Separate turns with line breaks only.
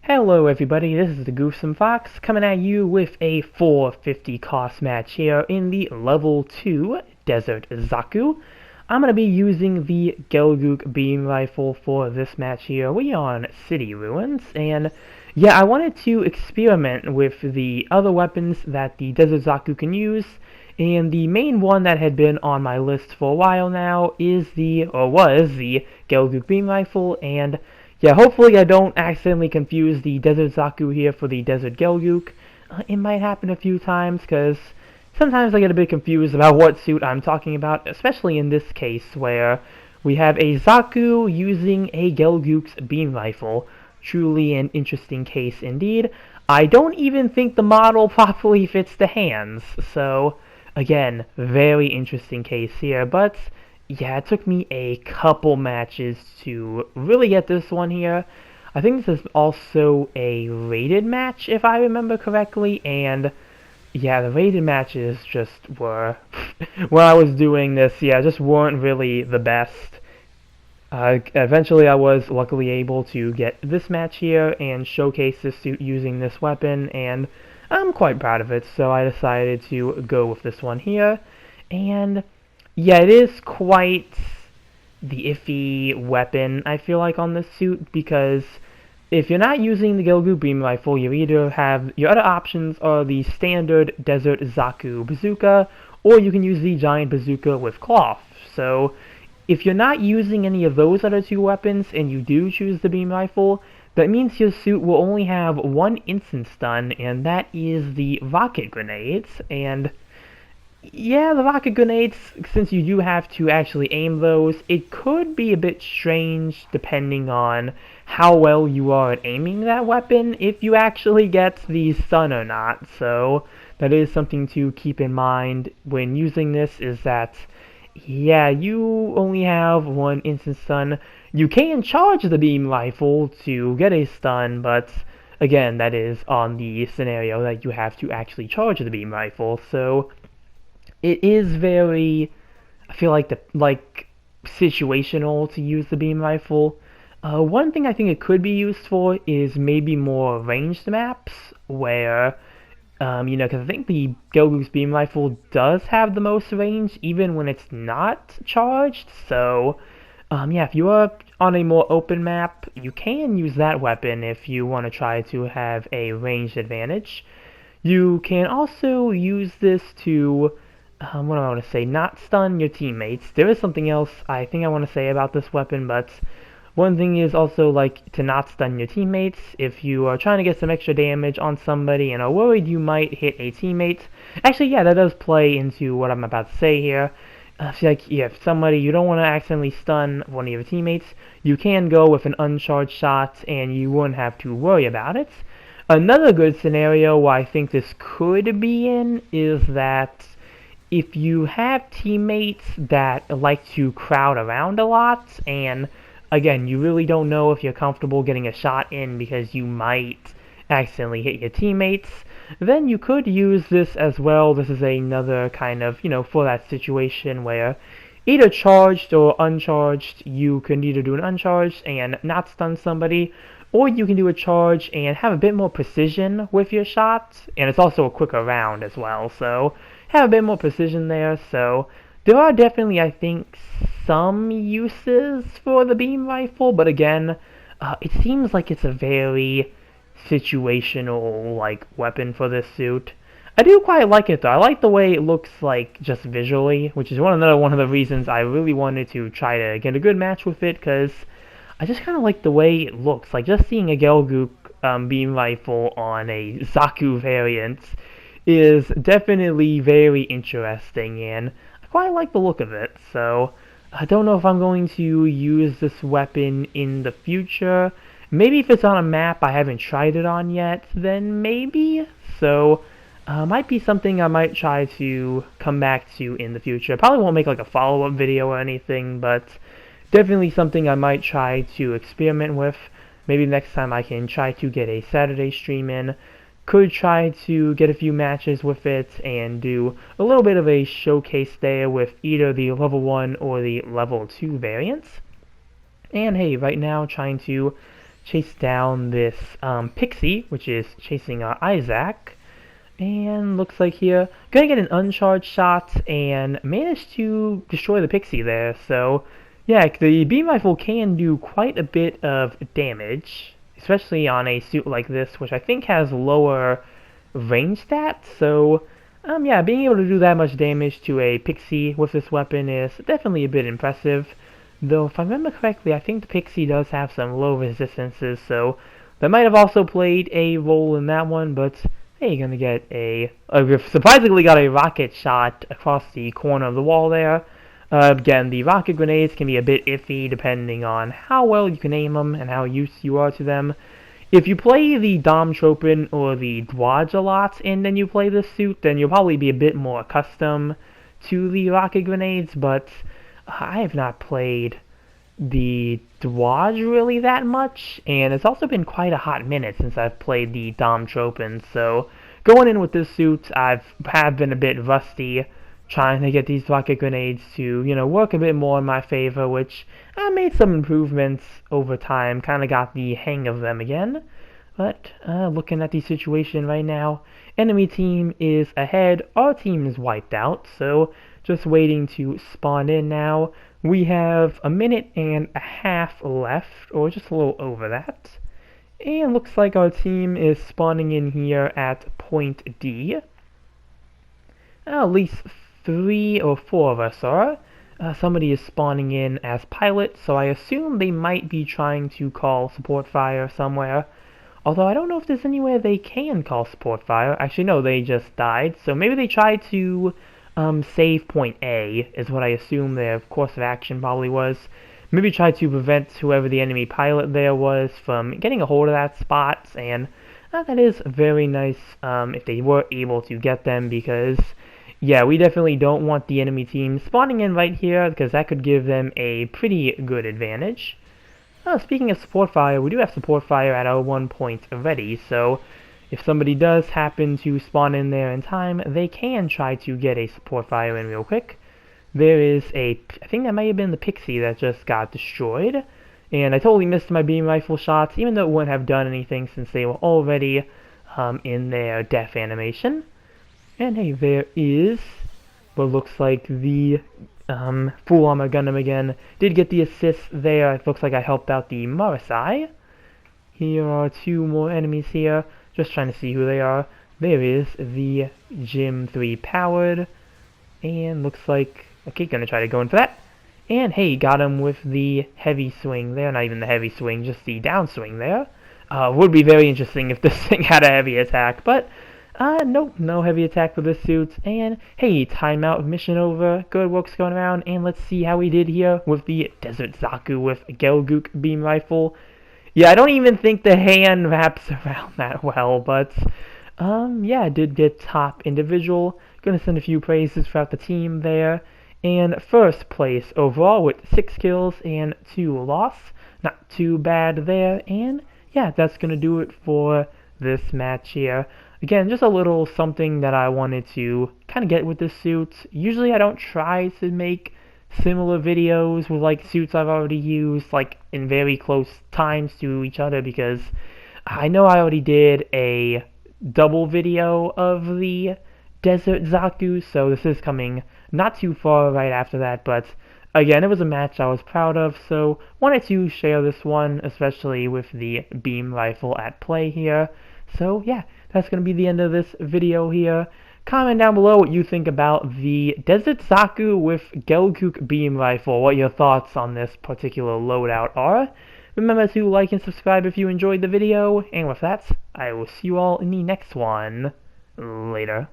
Hello everybody, this is the Goofsome Fox coming at you with a 450 cost match here in the level 2 Desert Zaku. I'm going to be using the Gelgook beam rifle for this match here. We are on City Ruins, and yeah, I wanted to experiment with the other weapons that the Desert Zaku can use, and the main one that had been on my list for a while now was the Gelgook beam rifle, and yeah, hopefully I don't accidentally confuse the Desert Zaku here for the Desert Gelgook. It might happen a few times, because sometimes I get a bit confused about what suit I'm talking about, especially in this case where we have a Zaku using a Gelgook's beam rifle. Truly an interesting case indeed. I don't even think the model properly fits the hands, so again, very interesting case here, but yeah, it took me a couple matches to really get this one here. I think this is also a rated match, if I remember correctly, and yeah, the rated matches just were, when I was doing this, yeah, just weren't really the best. Eventually I was luckily able to get this match here and showcase this suit using this weapon, and I'm quite proud of it, so I decided to go with this one here. And yeah, it is quite the iffy weapon, I feel like, on this suit, because if you're not using the Gelgook beam rifle, you either have your other options are the standard Desert Zaku bazooka, or you can use the giant bazooka with cloth. So if you're not using any of those other two weapons and you do choose the beam rifle, that means your suit will only have one instant stun, and that is the rocket grenades. And yeah, the rocket grenades, since you do have to actually aim those, it could be a bit strange depending on how well you are at aiming that weapon, if you actually get the stun or not. So that is something to keep in mind when using this, is that yeah, you only have one instant stun. You can charge the beam rifle to get a stun, but again, that is on the scenario that you have to actually charge the beam rifle. So it is very, I feel like, situational to use the beam rifle. One thing I think it could be used for is maybe more ranged maps, where, because I think the Gelgook's beam rifle does have the most range, even when it's not charged. So, yeah, if you are on a more open map, you can use that weapon if you want to try to have a ranged advantage. You can also use this to, what do I want to say, not stun your teammates. There is something else I think I want to say about this weapon, but one thing is also, like, to not stun your teammates. If you are trying to get some extra damage on somebody and are worried you might hit a teammate, actually, yeah, that does play into what I'm about to say here. Like, yeah, if somebody, you don't want to accidentally stun one of your teammates, you can go with an uncharged shot and you wouldn't have to worry about it. Another good scenario where I think this could be in is that if you have teammates that like to crowd around a lot, and again, you really don't know if you're comfortable getting a shot in because you might accidentally hit your teammates, then you could use this as well. This is another kind of, for that situation where either charged or uncharged, you can either do an uncharged and not stun somebody, or you can do a charge and have a bit more precision with your shot, and it's also a quicker round as well, so have a bit more precision there. So there are definitely, I think, some uses for the beam rifle, but again, it seems like it's a very situational, weapon for this suit. I do quite like it though. I like the way it looks, like, just visually, which is another one of the reasons I really wanted to try to get a good match with it, because I just kind of like the way it looks. Like, just seeing a Gelgook beam rifle on a Zaku variant is definitely very interesting, and I quite like the look of it. So I don't know if I'm going to use this weapon in the future. Maybe if it's on a map I haven't tried it on yet, then maybe. So might be something I might try to come back to in the future. Probably won't make like a follow-up video or anything, but definitely something I might try to experiment with. Maybe next time I can try to get a Saturday stream in. Could try to get a few matches with it and do a little bit of a showcase there with either the level 1 or the level 2 variants. And hey, right now trying to chase down this Pixie, which is chasing our Isaac. And looks like here, gonna get an uncharged shot and manage to destroy the Pixie there. So, yeah, the beam rifle can do quite a bit of damage, especially on a suit like this, which I think has lower range stats. So, yeah, being able to do that much damage to a Pixie with this weapon is definitely a bit impressive. Though, if I remember correctly, I think the Pixie does have some low resistances, so that might have also played a role in that one, but hey, you're gonna get surprisingly got a rocket shot across the corner of the wall there. Again, the rocket grenades can be a bit iffy depending on how well you can aim them and how used you are to them. If you play the Dom Tropin or the Dodge a lot and then you play this suit, then you'll probably be a bit more accustomed to the rocket grenades, but I have not played the Dodge really that much, and it's also been quite a hot minute since I've played the Dom Tropin, so going in with this suit, have been a bit rusty, trying to get these rocket grenades to, work a bit more in my favor, which I made some improvements over time, kind of got the hang of them again. But looking at the situation right now, enemy team is ahead, our team is wiped out, so just waiting to spawn in now. We have a minute and a half left, or just a little over that. And looks like our team is spawning in here at point D. At least 3 or 4 of us are. Somebody is spawning in as pilot, so I assume they might be trying to call support fire somewhere. Although I don't know if there's anywhere they can call support fire. Actually, no, they just died. So maybe they tried to save point A, is what I assume their course of action probably was. Maybe try to prevent whoever the enemy pilot there was from getting a hold of that spot. And that is very nice if they were able to get them, because yeah, we definitely don't want the enemy team spawning in right here, because that could give them a pretty good advantage. Speaking of support fire, we do have support fire at our 1 point already, so if somebody does happen to spawn in there in time, they can try to get a support fire in real quick. There is I think that might have been the Pixie that just got destroyed, and I totally missed my beam rifle shots, even though it wouldn't have done anything since they were already in their death animation. And hey, there is what looks like the full armor Gundam again. Did get the assist there. It looks like I helped out the Marasai. Here are 2 more enemies here. Just trying to see who they are. There is the Gym 3 powered. And looks like, okay, gonna try to go in for that. And hey, got him with the heavy swing there. Not even the heavy swing, just the down swing there. Would be very interesting if this thing had a heavy attack, but nope, no heavy attack for this suit. And hey, timeout, mission over. Good work's going around, and let's see how we did here with the Desert Zaku with Gelgook beam rifle. Yeah, I don't even think the hand wraps around that well, but yeah, did get top individual. Gonna send a few praises throughout the team there. And first place overall with 6 kills and 2 loss. Not too bad there. And yeah, that's gonna do it for this match here. Again, just a little something that I wanted to kind of get with this suit. Usually I don't try to make similar videos with like suits I've already used like in very close times to each other, because I know I already did a double video of the Desert Zaku, so this is coming not too far right after that. But again, it was a match I was proud of, so wanted to share this one, especially with the beam rifle at play here. So yeah, that's going to be the end of this video here. Comment down below what you think about the Desert Zaku with Gelgook beam rifle, what your thoughts on this particular loadout are. Remember to like and subscribe if you enjoyed the video, and with that, I will see you all in the next one. Later.